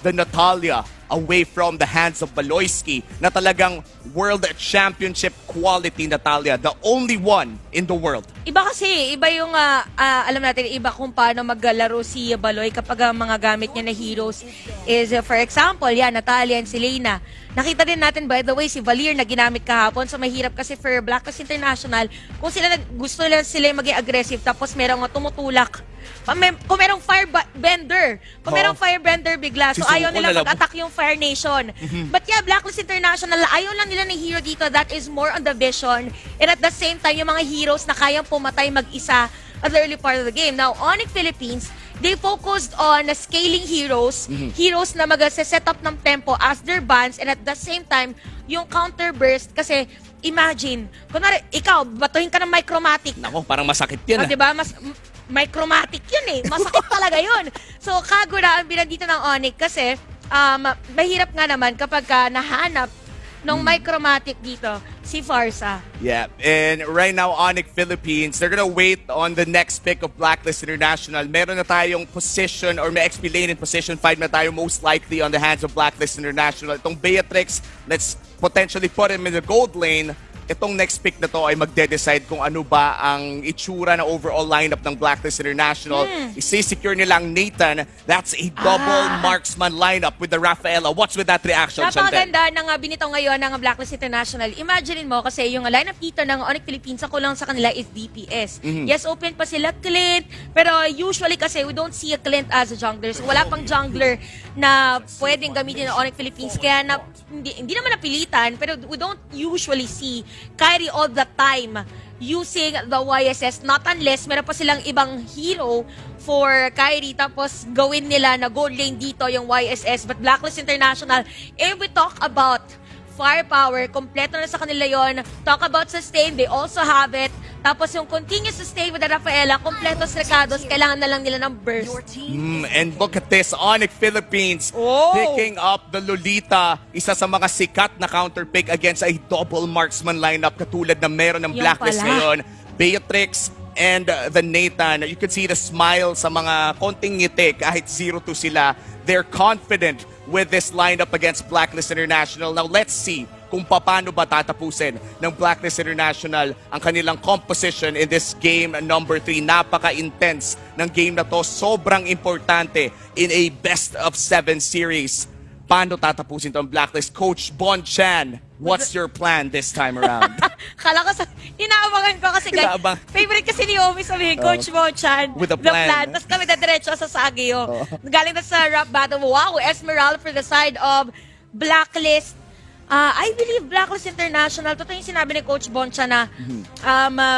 the Natalia away from the hands of Baloyski na talagang World Championship quality Natalia, the only one in the world. Iba kasi, iba yung, alam natin, iba kung paano maglalaro si Baloy kapag ang mga gamit niya na heroes is, for example, yan, Natalia and Selena. Nakita din natin, by the way, si Valir na ginamit kahapon. So, mahirap kasi for Blacklist International, kung gusto nila sila maging aggressive, tapos merong tumutulak. Kung merong firebender, kung merong firebender bigla, so ayaw nila mag-attack yung Fire Nation. But yeah, Blacklist International, ayaw lang nila ng hero dito that is more on the vision, and at the same time, yung mga heroes na kayang pumatay mag-isa at the early part of the game. Now, Onyx Philippines, they focused on scaling heroes, heroes na mag-set up ng tempo as their bans, and at the same time, yung counter burst, kasi imagine, kunwari, ikaw, batuhin ka ng Micromatic. Nako, parang masakit yan. Diba? Micromatic yun eh. Masakit talaga yun. So, Kagura ang bilang dito ng Onyx kasi mahirap nga naman kapag nahanap ng Micromatic dito, si Farsa. Yeah, and right now, Onyx Philippines, they're gonna wait on the next pick of Blacklist International. Meron na tayong position, or may XP lane in position 5 na tayo most likely on the hands of Blacklist International. Itong Beatrix, let's potentially put him in the gold lane. Itong next pick na to ay magde-decide kung ano ba ang itsura na overall lineup ng Blacklist International. Isi-secure nila ang Nathan. That's a double marksman lineup with the Rafaela. What's with that reaction, Chantel? Napakaganda ng binito ngayon ng Blacklist International. Imagine mo kasi yung lineup dito ng Onyx Philippines, ako lang sa kanila is DPS. Yes, open pa sila Clint, pero usually kasi we don't see a Clint as a jungler. So wala pang jungler na pwedeng gamitin ng Onyx Philippines. Kaya hindi naman napilitan, pero we don't usually see Kyrie all the time using the YSS, not unless meron pa silang ibang hero for Kyrie, tapos gawin nila na gold lane dito yung YSS. But Blacklist International, if we talk about firepower, kompleto na sa kanila yon. Talk about sustain, they also have it. Tapos yung continuous sustain with the Rafaela, kompleto sa Recados, kailangan na lang nila ng burst. And look at this, Onyx Philippines picking up the Lolita, isa sa mga sikat na counter pick against a double marksman lineup katulad na meron ng Blacklist ngayon. Beatrix and the Nathan, you can see the smile sa mga konting ngiti kahit 0-2 sila. They're confident with this lineup against Blacklist International. Now let's see kung paano ba tatapusin ng Blacklist International ang kanilang composition in this game number 3. Napaka-intense ng game na to. Sobrang importante in a best-of-7 series. Paano tatapusin itong Blacklist? Coach Bon Chan, what's your plan this time around? Kala ko inaabangan ko kasi guys, favorite kasi ni Omi sabihin, Coach Mo-chan, with a plan. Tapos kami diretso sa Sagio. Galing na sa rap battle. Wow, Esmeralda for the side of Blacklist. I believe Blacklist International, totoo yung sinabi ni Coach Boncha na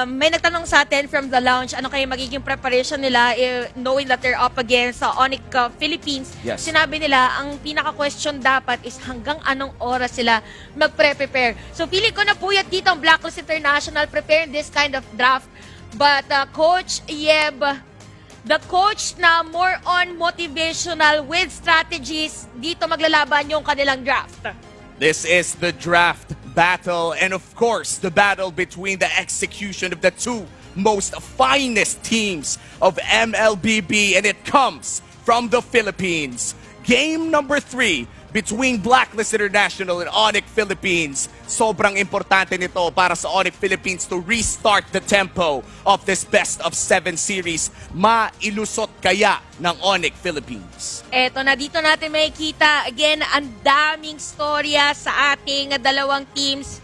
may nagtanong sa atin from the lounge, ano kaya magiging preparation nila knowing that they're up against Onyx Philippines. Yes. Sinabi nila, ang pinaka-question dapat is hanggang anong oras sila magpre-prepare. So, feeling ko na puyat dito ang Blacklist International preparing this kind of draft. But Coach Yeb, the coach na more on motivational with strategies, dito maglalaban yung kanilang draft. This is the draft battle, and of course, the battle between the execution of the two most finest teams of MLBB, and it comes from the Philippines. Game number 3 between Blacklist International and Onyx Philippines. Sobrang importante nito para sa Onyx Philippines to restart the tempo of this best-of-7 series. Mailusot kaya ng Onyx Philippines? Eto na, dito natin makikita, again, ang daming storya sa ating dalawang teams.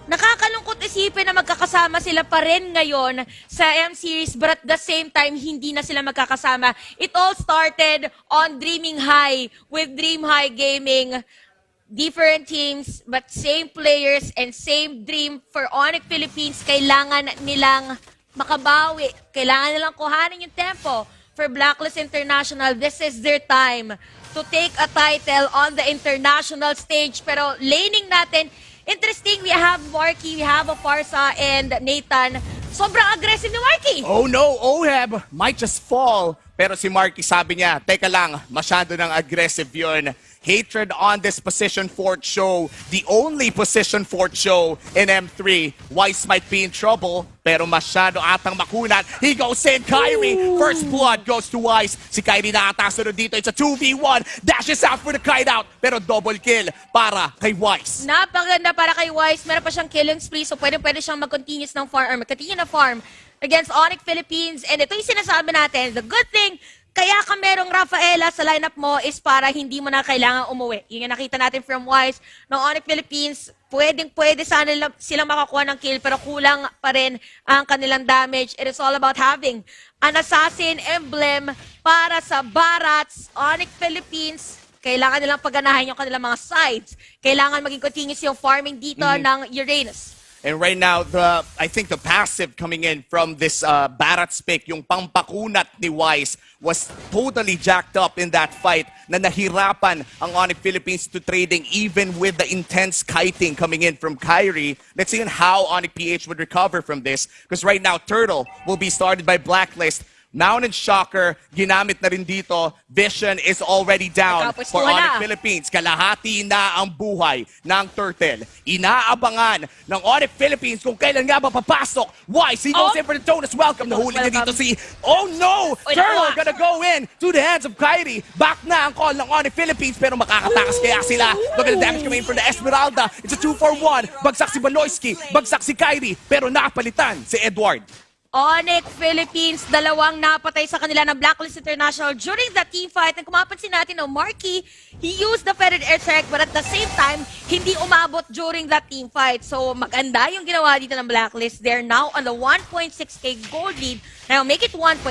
Nakakalungkot isipin na magkakasama sila pa rin ngayon sa M-Series, but at the same time, hindi na sila magkakasama. It all started on Dreaming High with Dream High Gaming. Different teams, but same players and same dream for Onyx Philippines. Kailangan nilang makabawi. Kailangan nilang kuhanin yung tempo. For Blacklist International, this is their time to take a title on the international stage. Pero laning natin, interesting, we have Marky, we have Farsa, and Nathan. Sobrang aggressive ni Marky. Oh no, Oheb might just fall. Pero si Marky sabi niya, teka lang, masyado ng aggressive yun. hatred on this position fort show. The only position fort show in M3. Wise might be in trouble, pero masyado atang makunat. He goes in, Kyrie. First blood goes to Wise. Si Kyrie nakatasunod dito. It's a 2v1. Dashes out for the kite out. Pero double kill para kay Wise. Napaganda para kay Wise. Meron pa siyang killing spree, so pwede siyang mag-continuous ng farm, or mag-continue na farm against Onyx Philippines. And ito yung sinasabi natin, the good thing, kaya ka merong Rafaela sa lineup mo is para hindi mo na kailangan umuwi. Yun yung nakita natin from Wise ng Onyx Philippines. Pwede sana silang makakuha ng kill, pero kulang pa rin ang kanilang damage. It is all about having an assassin emblem para sa Barats. Onyx Philippines, kailangan nilang pagganahin yung kanilang mga sides. Kailangan maging continuous yung farming dito ng Uranus. And right now, I think the passive coming in from this Barats pick, yung pampakunat ni Wise, was totally jacked up in that fight na nahirapan ang Onyx Philippines to trading even with the intense kiting coming in from Kyrie. Let's see how Onyx PH would recover from this, because right now, Turtle will be started by Blacklist. Mountain Shocker, ginamit na rin dito. Vision is already down for Onyx Philippines. Kalahati na ang buhay ng Turtle. Inaabangan ng Onyx Philippines kung kailan nga ba papasok. Wise, he goes in for the Donuts. Welcome. Nahuli niya dito si... Oh no! Turtle gonna go in to the hands of Kyrie. Back na ang call ng Onyx Philippines, pero makakatakas kaya sila. Look at the damage coming in for the Esmeralda. It's a 2-for-1. Bagsak si Baloyski. Bagsak si Kyrie. Pero nakapalitan si Edward. Onyx Philippines, dalawang napatay sa kanila ng Blacklist International during the team fight. And kung mapansin natin, Marky, he used the feathered air strike, but at the same time, hindi umabot during that team fight. So maganda yung ginawa dito ng Blacklist. They're now on the 1.6k gold lead. Now make it 1.4.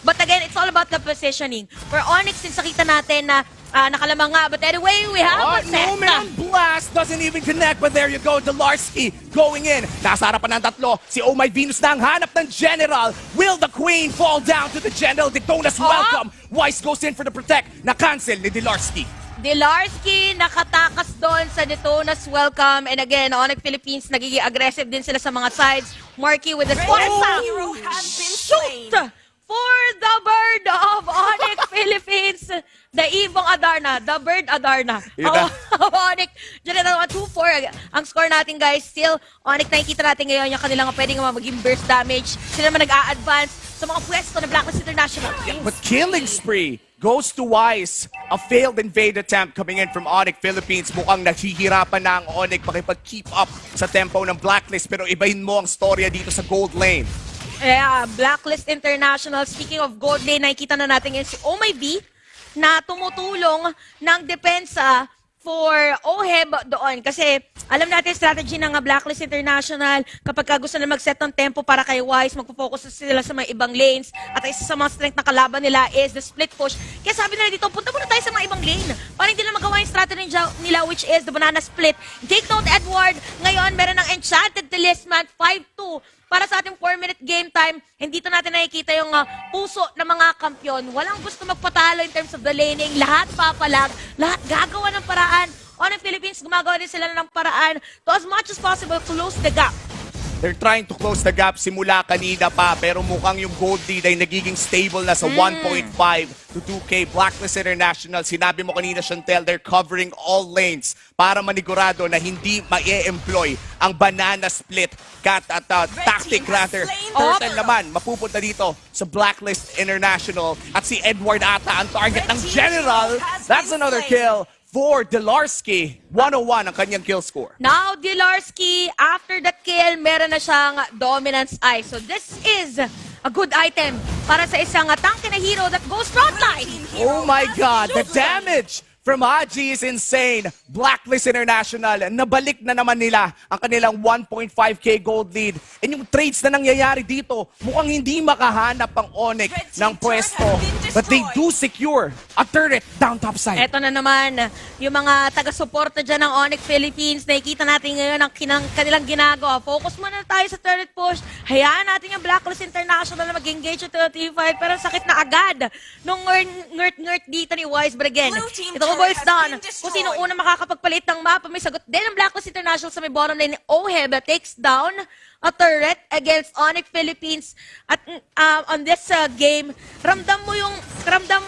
But again, it's all about the positioning. For Onyx, since nakita natin na nakalamang nga. But anyway, we have a set. No man blast doesn't even connect. But there you go, Delarski going in. Nasa harapan ng tatlo. Si Oh My Venus na ang hanap ng General. Will the Queen fall down to the General? Detonas welcome. Wise goes in for the protect. Na-cancel ni Delarski. Delarski nakatakas doon sa Detonas welcome. And again, Onyx Philippines nagiging aggressive din sila sa mga sides. Marky with the shoot for the bird of Onyx Philippines. The Ibong Adarna, the bird Adarna. Onyx, General 2-4 ang score natin, guys. Still, Onyx, nakikita natin ngayon yung kanilang pwedeng maging burst damage. Sila naman nag-a-advance sa mga pwesto ng Blacklist International. But killing spree goes to Wise. A failed invade attempt coming in from Onyx Philippines. Mukhang naghihirapan na ang Onyx makipag-keep up sa tempo ng Blacklist. Pero ibahin mo ang storya dito sa gold lane. Yeah, Blacklist International. Speaking of gold lane, nakikita na natin yun si Oh My V na tumutulong ng depensa for OHEB doon. Kasi alam natin strategy ng Blacklist International, kapag gusto na mag-set ng tempo para kay Wise, magpo-focus sila sa mga ibang lanes. At isa sa mga strength na kalaban nila is the split push. Kaya sabi nila dito, punta muna tayo sa mga ibang lane para hindi nila magawa yung strategy nila, which is the banana split. Take note, Edward, ngayon meron ng Enchanted Talisman 5-2. Para sa ating 4-minute game time, hindi dito natin nakikita yung puso ng mga kampyon. Walang gusto magpatalo in terms of the laning. Lahat papalag, lahat gagawa ng paraan. On the Philippines, gumagawa din sila ng paraan to as much as possible close the gap. They're trying to close the gap simula kanina pa, pero mukhang yung gold lead ay nagiging stable na sa 1.5 to 2K. Blacklist International, sinabi mo kanina, Chantel, they're covering all lanes para manigurado na hindi ma-employ ang banana split tactic rather. Turtle naman, mapupunta dito sa Blacklist International. At si Edward ata ang target ng General. That's another kill for Delarski. 101 ang kanyang kill score. Now, Delarski, after that kill, meron na siyang Dominance Eye. So this is a good item para sa isang tanke na hero that goes frontline. Oh my God, the damage from Haji is insane. Blacklist International, nabalik na naman nila ang kanilang 1.5k gold lead. And yung trades na nangyayari dito, mukhang hindi makahanap ang Onyx ng pwesto. But they do secure a turret down top side. Eto na naman, yung mga taga-suporta dyan ng Onyx Philippines, nakikita natin ngayon ang kanilang ginagawa. Focus muna tayo sa turret push. Hayaan natin yung Blacklist International na mag-engage ito sa team fight. Pero sakit na agad nung ngert dito ni Wise. But again, ito ko boys down. Kung sino una makakapagpalit ng mapa, may sagot din ang Blacklist International sa may bottom lane. OHEB takes down a turret against Onyx Philippines. At on this game, ramdam mo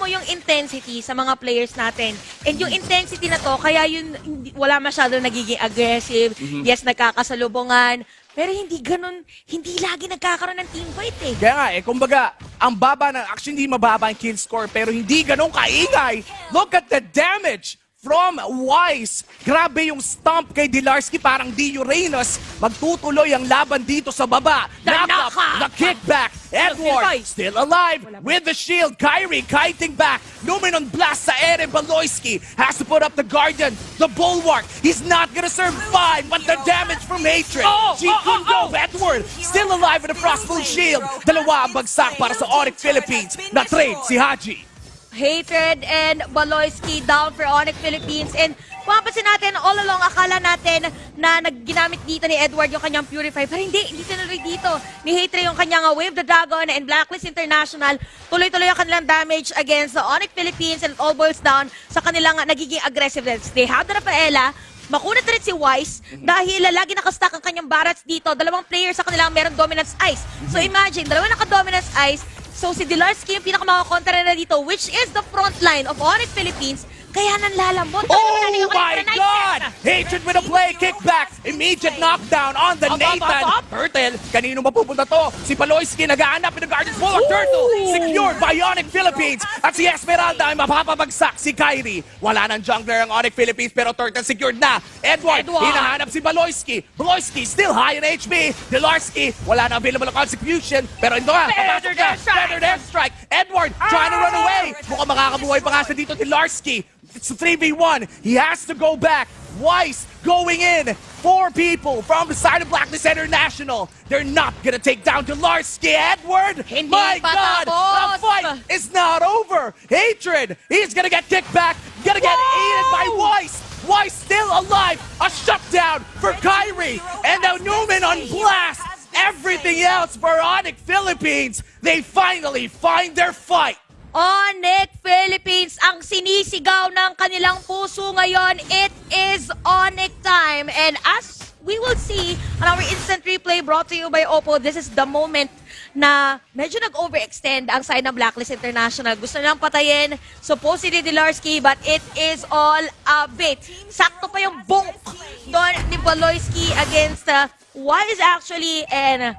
yung intensity sa mga players natin. And yung intensity na to, kaya yun, wala masyado nagiging aggressive. Yes, nagkakasalubungan. Pero hindi ganun, hindi lagi nagkakaroon ng team fight eh. Kaya nga kumbaga, ang baba ng, actually hindi mababa ang kill score, pero hindi ganun kaingay. Look at the damage from Wise. Grabe yung stomp kay Dilarsky, parang di Uranus. Magtutuloy ang laban dito sa baba. Knock up, the kickback. Edward still alive with the shield. Kyrie kiting back. Numenon blast sa Eren Baloyski. Has to put up the Guardian, the Bulwark. He's not gonna survive, but the damage from Hatred. G-Kundo, Edward still alive with a Frostmoon shield. Dalawa ang bagsak para sa Onyx Philippines. Na-trade si Haji. Hatred and Baloyski down for Onyx Philippines. And kung mapapansin natin, all along, akala natin na ginamit dito ni Edward yung kanyang Purify. Pero hindi tinuloy dito ni Hatred yung kanyang Wave the Dragon and Blacklist International. Tuloy-tuloy ang kanilang damage against the Onyx Philippines, and it all boils down sa kanilang nagiging aggressiveness. They have the Rafaela. Makunat rin si Wise dahil lagi nakastack ang kanyang barrats dito. Dalawang players sa kanilang meron Dominance Ice. So imagine, dalawang naka-Dominance Ice. So si Dilarsky yung pinakamakakontra na dito, which is the front line of Onyx Philippines. Kaya nanlalambot. Oh my God! Hatred with a play, kickback, immediate knockdown on the Nathan. Turtle, kanino mapupunta to? Si Baloyski nag-aanap in the Guardian's Bulwark. Turtle, secured by Onyx Philippines. At si Esmeralda ay mapapabagsak si Kyrie. Wala ng jungler ang Onyx Philippines, pero Turtle secured na. Edward, hinahanap si Baloyski. Baloyski still high in HP. Dilarsky, wala na available ng execution. Pero ito nga, papasok na. Feathered airstrike. Edward, trying to run away. Mukhang makakabuhay pa nga siya dito, Dilarsky. It's a 3v1. He has to go back. Weiss going in. 4 people from the side of Blacklist International. They're not gonna take down Dilarsky. Edward, Hindi my pa God, tapos. the fight is not over. Hatred, he's gonna get kicked back. Gonna get aided by Weiss. Weiss still alive. A shutdown for Kyrie. And now Newman on blast. Everything else for Onyx Philippines. They finally find their fight. Onyx Philippines ang sinisigaw ng kanilang puso ngayon. It is Onyx time. And as we will see on our instant replay brought to you by Oppo, this is the moment na medyo nag-overextend ang side ng Blacklist International. Gusto nilang patayin supposedly Dilarsky, but it is all a bait. Sakto pa yung bonk doon ni Baloyski against Wise actually, and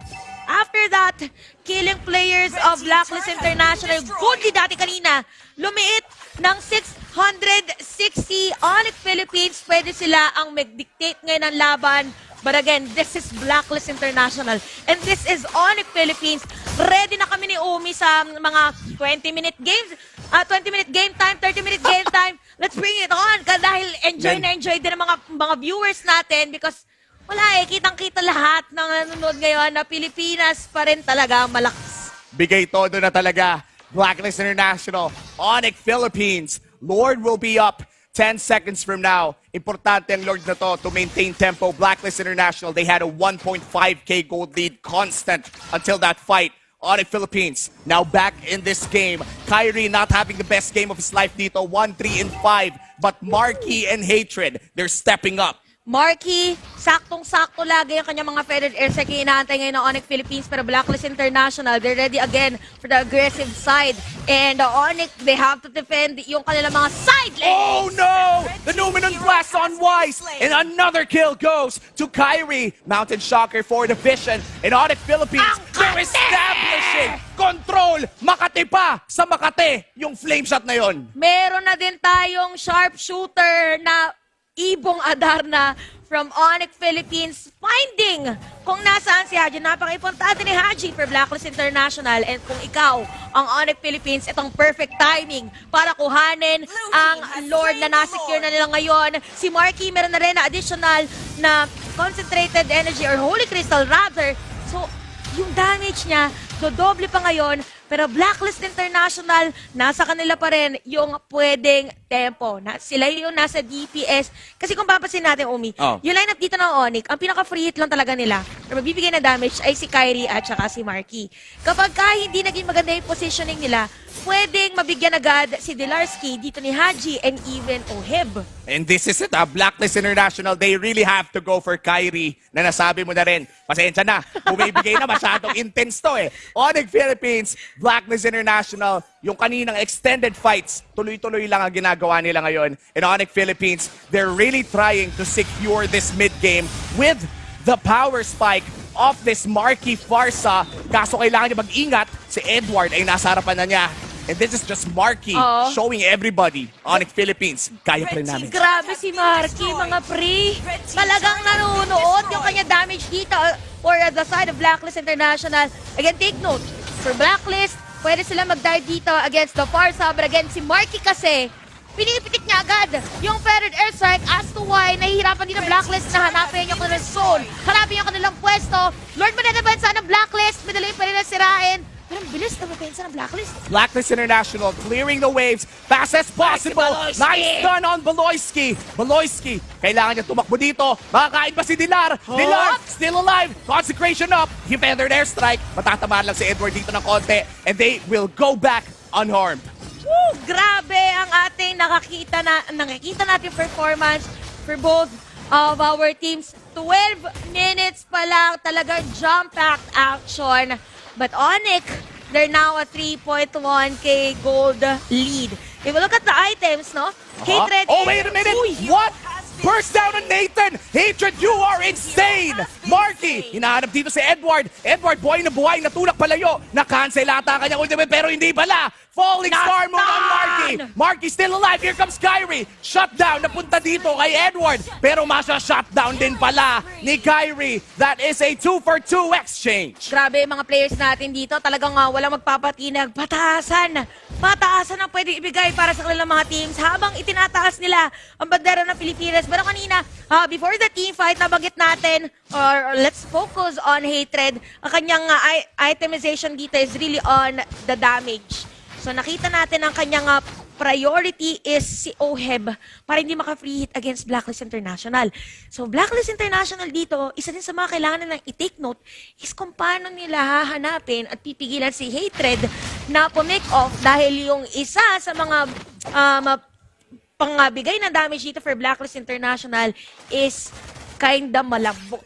after that, killing players of Blacklist International. Goodly dati kanina, lumiit ng 660 Onyx Philippines. Pwede sila ang mag-dictate ngayon ng laban. But again, this is Blacklist International. And this is Onyx Philippines. Ready na kami ni Umi sa mga 20-minute games. 20-minute game time, 30-minute game time. Let's bring it on. Dahil enjoy na enjoy din ang mga viewers natin because wala kitang-kita lahat ng nanonood ngayon na Pilipinas pa rin talaga ang malakas. Bigay todo na talaga. Blacklist International, Onyx Philippines. Lord will be up 10 seconds from now. Importante ang Lord na to maintain tempo. Blacklist International, they had a 1.5k gold lead constant until that fight. Onyx Philippines now back in this game. Kyrie not having the best game of his life dito. 1-3-5. But Marky and Hatred, they're stepping up. Marky, saktong-sakto lagi yung kanyang mga feathered airstrike yung inaantay ngayon ng Onyx Philippines, pero Blacklist International, they're ready again for the aggressive side. And the Onyx, they have to defend yung kanilang mga side lanes. Oh no! The Numenon blast on Weiss! And another kill goes to Kyrie. Mountain Shocker for the Vision. And Onyx Philippines, they're establishing control. Makati pa sa Makati yung flame shot na yon. Meron na din tayong sharpshooter na Ibong Adarna from Onyx Philippines, finding kung nasaan si Haji. Napaka-importante ni Haji for Blacklist International. And kung ikaw ang Onyx Philippines, itong perfect timing para kuhanin ang Lord na nasecure na nila ngayon. Si Marky meron na rin na additional na concentrated energy or Holy Crystal rather. So, yung damage niya, dodoble pa ngayon. Pero Blacklist International, nasa kanila pa rin yung pwedeng tempo. Sila yung nasa DPS. Kasi kung papasin natin, Umi, yung lineup dito ng Onyx, ang pinaka-free hit lang talaga nila na magbibigay na damage ay si Kyrie at saka si Marky. Kapag hindi naging maganda yung positioning nila, pwedeng mabigyan agad si Dilarsky dito ni Haji and even Oheb. And this is it, Blacklist International, they really have to go for Kyrie na nasabi mo na rin. Pasensya na, bumibigay na masyadong intense to eh. Onyx Philippines, Blacklist International, yung kaninang extended fights, tuloy-tuloy lang ang ginagawa nila ngayon. And Onyx Philippines, they're really trying to secure this mid-game with the power spike of this Marky Farsa. Kaso kailangan niya mag-ingat, si Edward ay nasa harapan na niya. And this is just Marky showing everybody, Onyx Philippines, kaya pa rin namin. Grabe si Marky, mga pre. Talagang nanonood yung kanya damage dito for the side of Blacklist International. Again, take note, for Blacklist, pwede sila mag-dive dito against the Farsa. But again, si Marky kasi, pinipitik niya agad yung feathered airstrike as to why nahihirapan din ang Blacklist na hanapin yung kanilang zone, hanapin yung kanilang pwesto. Lord Manedepensa ng Blacklist, madali pa rin na sirain. Pero ang bilis na mapensa ng Blacklist. Blacklist International clearing the waves fast as possible. Nice stun on Baloyski. Baloyski, kailangan niya tumakbo dito. Makakain ba si Dilar? Dilar, still alive. Consecration up. He feathered airstrike. Matatamaan lang si Edward dito ng konti. And they will go back unharmed. Woo! Grabe ang ating nakikita natin performance for both of our teams. 12 minutes pa lang, talagang jump-packed action. But Onyx, they're now a 3.1k gold lead. If we look at the items, no? Hatred. Oh, wait a minute. What? Burst down on Nathan. Hatred, you are insane. Marky, hinahanap dito si Edward. Edward, buhay na buhay, natulak palayo. Na-cancel ata kanyang ultimate, pero hindi pala. Falling star mode on Marky. Marky still alive. Here comes Kyrie. Shutdown, napunta dito kay Edward. Pero masya-shutdown din pala ni Kyrie. That is a 2-for-2 exchange. Grabe mga players natin dito. Talagang walang magpapatinag. Pataasan. Pataasan ang pwede ibigay para sa kanilang mga teams habang itinataas nila ang bandera ng Pilipinas. Pero kanina, before the team fight, nabanggit natin, or let's focus on Hatred. Ang kanyang itemization dito is really on the damage. So nakita natin ang kanyang priority is si Oheb para hindi maka-free hit against Blacklist International. So Blacklist International dito, isa din sa mga kailangan nilang i-take note is kung paano nila hahanapin at pipigilan si Hatred na pumake off dahil yung isa sa mga pangbigay ng damage dito for Blacklist International is kinda malambot.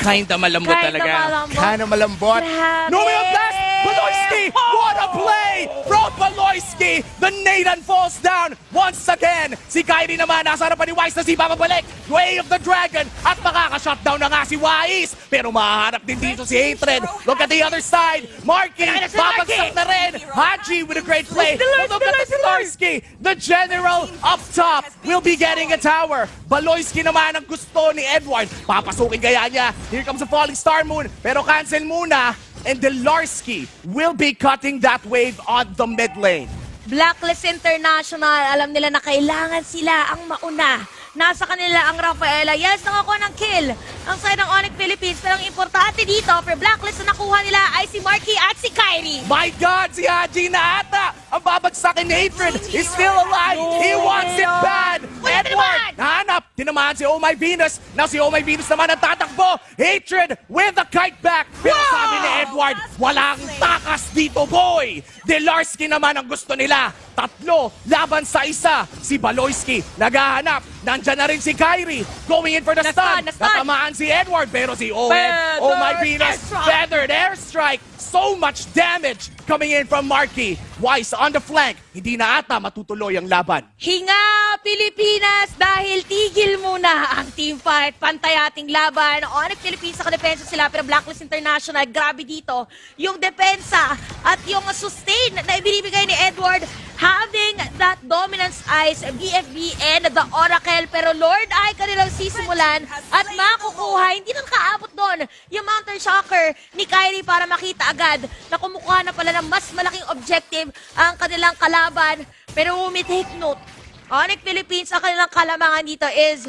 Kinda malambot talaga. Kinda malambot. Numero blast! Baloyski! What a play from Baloyski! The Nathan falls down once again. Si Kyrie naman, nasa harapan ni Wise na si bababalik. Way of the Dragon. At makaka-shutdown na nga si Wise. Pero mahaharap din dito si Hatred. Look at the other side. Marky, babagsak na rin. Haji with a great play. Look at the Baloyski. The general up top will be getting a tower. Baloyski naman ang gusto ni Edward. Papasukin kaya niya. Here comes a falling star moon. Pero cancel muna. And Delarski will be cutting that wave on the mid lane. Blacklist International, alam nila na kailangan sila ang mauna. Nasa kanila ang Rafaela. Yes, nakakuha ng kill ang side ng Onyx Philippines. Pero ang importante dito, for Blacklist na nakuha nila ay si Marky at si Kyrie. My God, si Haji na ata. Ang babagsakin ni Hatred is still alive. He wants it bad. Edward, nahanap. Tinamaan si Oh My Venus. Now si Oh My Venus naman ang tatakbo. Hatred with a kite back. Pero sabi ni Edward, walang takas dito, boy. Delarski naman ang gusto nila. Tatlo laban sa isa. Si Baloyski naghahanap. Nandyan na rin si Kyrie. Going in for the stun. Natamaan si Edward. Pero si Owen, Oh My Venus, feathered airstrike. So much damage coming in from Marky. Wise on the flank. Hindi na ata matutuloy ang laban. Hinga, Pilipinas! Dahil tigil muna ang team fight. Pantay ating laban. Onyx Philippines, nakadepensa sila. Pero Blacklist International, grabe dito. Yung depensa at yung sustain na ibinibigay ni Edward, having that dominance eyes, BFB and the Oracle. Pero Lord ay kanilang sisimulan at makukuha. Hindi nang kaabot doon yung Mountain Shocker ni Kyrie para makita agad na kumukuha na pala ng mas malaking objective ang kanilang kalaban. Pero take note, Onyx Philippines, ang kanilang kalamangan dito is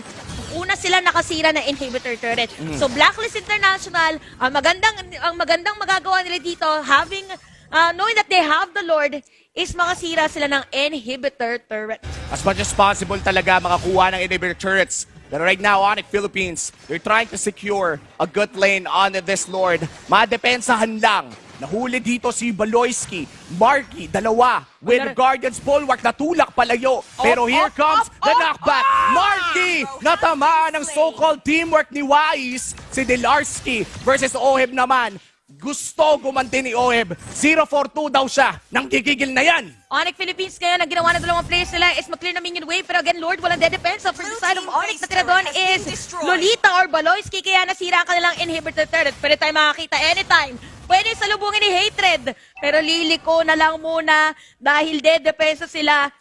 una sila nakasira na inhibitor turret. So Blacklist International, ang magandang magagawa nila dito, having knowing that they have the Lord, is makasira sila ng inhibitor turret. As much as possible talaga makakuha ng inhibitor turrets. But right now, Onyx Philippines, they're trying to secure a good lane on this Lord. Madepensahan lang Nahuli dito si Baloyski. Marky, dalawa. With Guardian's Bulwark, natulak palayo. Pero here comes the knockback. Marky, natamaan ng so-called teamwork ni Wise. Si Delarski versus Oheb naman. Gusto gumanti ni Oheb. 0-4-2 daw siya. Nang gigigil na yan. Onyx Philippines ngayon, ang ginawa ng dalawang players nila is mag-clear na minion wave. Pero again, Lord, walang dead defense. So, from the side of Onyx, na tira doon is Lolita or Baloyski. Kaya nasira ang kanilang inhibitor turret. Pwede tayo makakita anytime. Pwede salubungin ni Hatred. Pero liliko na lang muna dahil dead defense sila.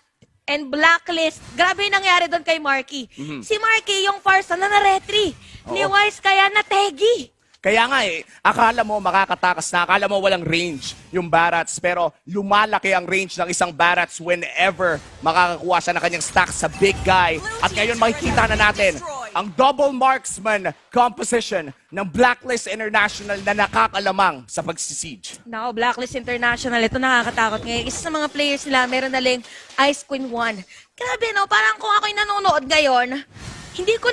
And Blacklist. Grabe yung nangyari doon kay Marky. Si Marky, yung Farsa na na-retry. Ni Wise kaya na-tegi. Kaya nga akala mo makakatakas na, akala mo walang range yung Barats, pero lumalaki ang range ng isang Barats whenever makakakuha siya ng kanyang stack sa big guy. At ngayon makikita na natin ang double marksman composition ng Blacklist International na nakakalamang sa pagsisiege. Nako, Blacklist International, ito nakakatakot ngayon. Isa sa mga players nila, meron na lang Ice Queen 1. Grabe no, parang kung ako'y nanonood ngayon, hindi ko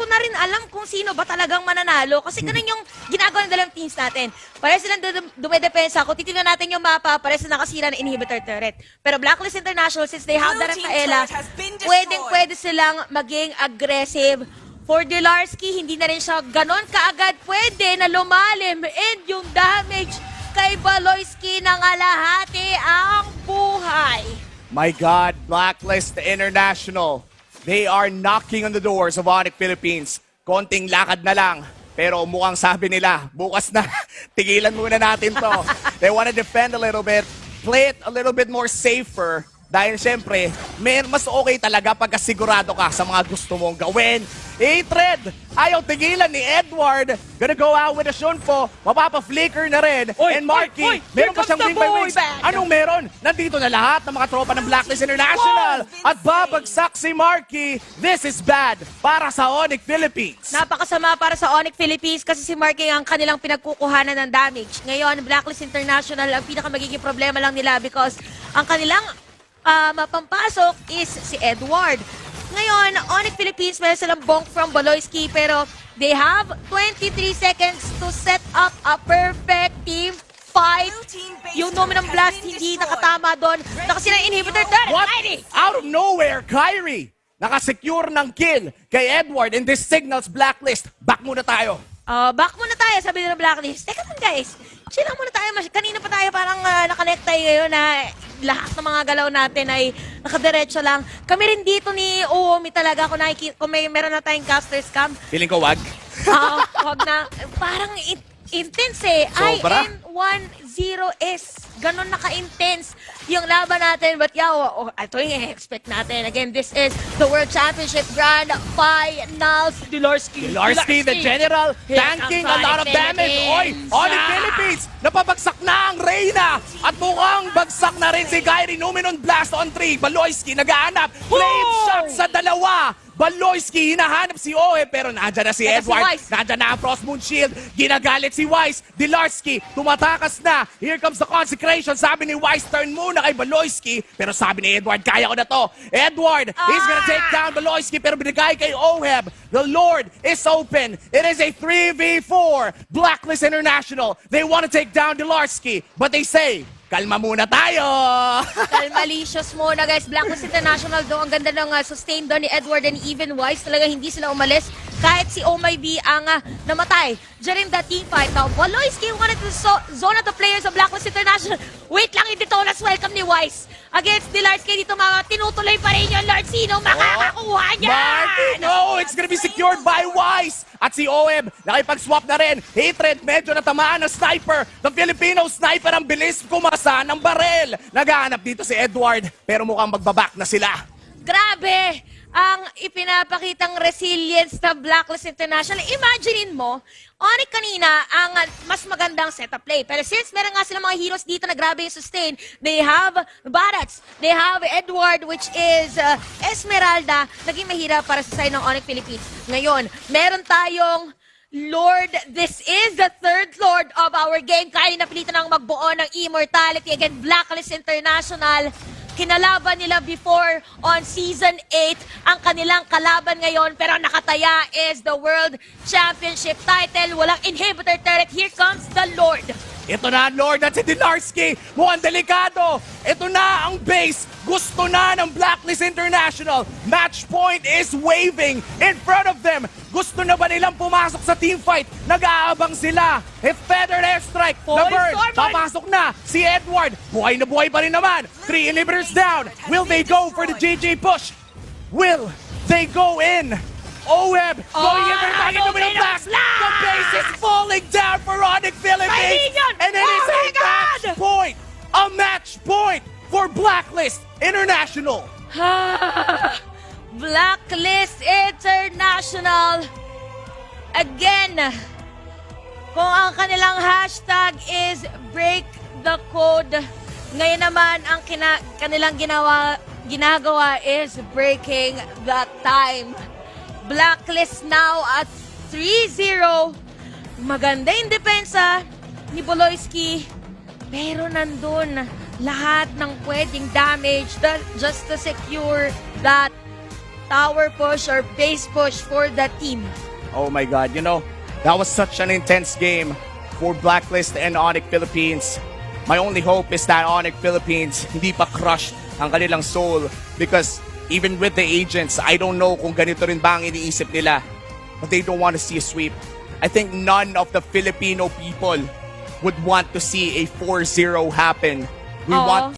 na rin alam kung sino ba talagang mananalo kasi ganun yung ginagawa ng dalawang teams natin. Pare silang dumedepensa. Kung titignan natin yung mapa, pare silang nakasira ng inhibitor turret. Pero Blacklist International, since they have the Rafaela, pwede silang maging aggressive. For Delarski, hindi na rin siya ganon kaagad pwede na lumalim. And yung damage kay Baloyski na ngalahati ang buhay. My God, Blacklist International. They are knocking on the doors of Onyx Philippines. Konting lakad na lang. Pero mukhang sabi nila, bukas na, tigilan muna natin to. They want to defend a little bit, play it a little bit more safer. Dahil siyempre, mas okay talaga pagkasigurado ka sa mga gusto mong gawin. Hatred! Ayaw tigilan ni Edward. Gonna go out with a Shunpo. Mapapa-flicker na rin. And Marky, meron pa siyang wing by wings. Anong meron? Nandito na lahat ng mga tropa ng Blacklist International. At babagsak si Marky. This is bad para sa Onyx Philippines. Napakasama para sa Onyx Philippines kasi si Marky ang kanilang pinagkukuhanan ng damage. Ngayon, Blacklist International, ang pinakamagiging problema lang nila because ang kanilang mapampasok is si Edward. Ngayon, Onyx Philippines, meron silang bonk from Baloyski, pero they have 23 seconds to set up a perfect team fight. Yung Nominum Blast hindi nakatama doon. Nakasira yung inhibitor turret. What? Out of nowhere, Kyrie nakasecure ng kill kay Edward and this signals Blacklist. Back muna tayo. Back muna tayo, sabi nila Blacklist. Teka lang guys, chill lang muna tayo. Kanina pa tayo parang nakonect tayo ngayon na lahat ng mga galaw natin ay nakadiretso lang. Kami rin dito ni Uomi talaga kung meron na tayong caster's cam. Feeling ko wag. Wag na. Parang intense eh. Sobra. IN10S. Ganon naka-intense yung laban natin. But yeah, ito yung expect natin. Again, this is the World Championship Grand Finals. Delarski, the general, Here tanking comes a lot of Onyx damage. Oy, Philippines. Onyx Philippines, napabagsak na ang Reyna. At mukhang bagsak na rin si Kyrie. Numinon Blast on 3. Baloyski nagaanap. Flame shot sa dalawa. Baloyski, hinahanap si Ohe, pero nandyan na si Edward. Nandyan na ang Frost Moon Shield. Ginagalit si Wise. Delarski, tumatakas na. Here comes the consecration. Sabi ni Wise, turn muna kay Baloyski. Pero sabi ni Edward, kaya ko na to. Edward, he's gonna take down Baloyski, pero binigay kay Oheb. The Lord is open. It is a 3v4. Blacklist International. They want to take down Delarski, but they say, kalma muna tayo! Kalmalicious muna guys. Blacklist International doon. Ang ganda ng sustain doon ni Edward and even Wise. Talaga hindi sila umalis. Kahit si Oh My B ang namatay during that team fight. Now, Baloyski wanted to zone out the players of Blacklist International. Wait lang, hindi to nas welcome ni Wise. Against Delarski dito tinutuloy pa rin yung Lord. Sino makakakuha niya? Marky, no! It's gonna be secured by Wise! At si Oeb, nakipag-swap na rin. Hatred, medyo natamaan ng sniper. The Filipino sniper ang bilis kumasa ng barel. Naghahanap dito si Edward, pero mukhang magbaback na sila. Grabe ang ipinapakitang resilience ng Blacklist International. Imaginein mo, Onyx kanina ang mas magandang setup play. Pero since meron nga sila mga heroes dito na grabe yung sustain, they have Barats, they have Edward, which is Esmeralda, naging mahirap para sa side ng Onyx Philippines. Ngayon, meron tayong Lord, this is the third Lord of our game. Kaya napilitan ng magbuo ng Immortality. Again, Blacklist International. Kinalaban nila before on Season 8 ang kanilang kalaban ngayon, pero nakataya is the World Championship title. Walang inhibitor turret. Here comes the Lord. Ito na, Lord, at si Dinarski. Mukhang delikado. Ito na ang base. Gusto na ng Blacklist International. Match point is waving in front of them. Gusto na ba nilang pumasok sa team fight? Nag-aabang sila. If feathered airstrike, the bird, papasok na si Edward. Buhay na buhay pa rin naman. 3 inhibitors down. Will they go for the JJ push? Will they go in? OWeb going in for the target to the back. The base is falling down for Onyx Philippines. And it is a match point. A match point for Blacklist International. Blacklist International. Again, kung ang kanilang hashtag is break the code, ngayon naman ang kanilang ginagawa is breaking the time. Blacklist now at 3-0. Maganda yung depensa ni Boloyski. Pero nandun lahat ng pwedeng damage just to secure that tower push or base push for the team. Oh my God, you know, that was such an intense game for Blacklist and Onyx Philippines. My only hope is that Onyx Philippines hindi pa crushed ang kanilang soul because even with the agents, I don't know kung ganito rin ba ang iniisip nila. But they don't want to see a sweep. I think none of the Filipino people would want to see a 4-0 happen. We want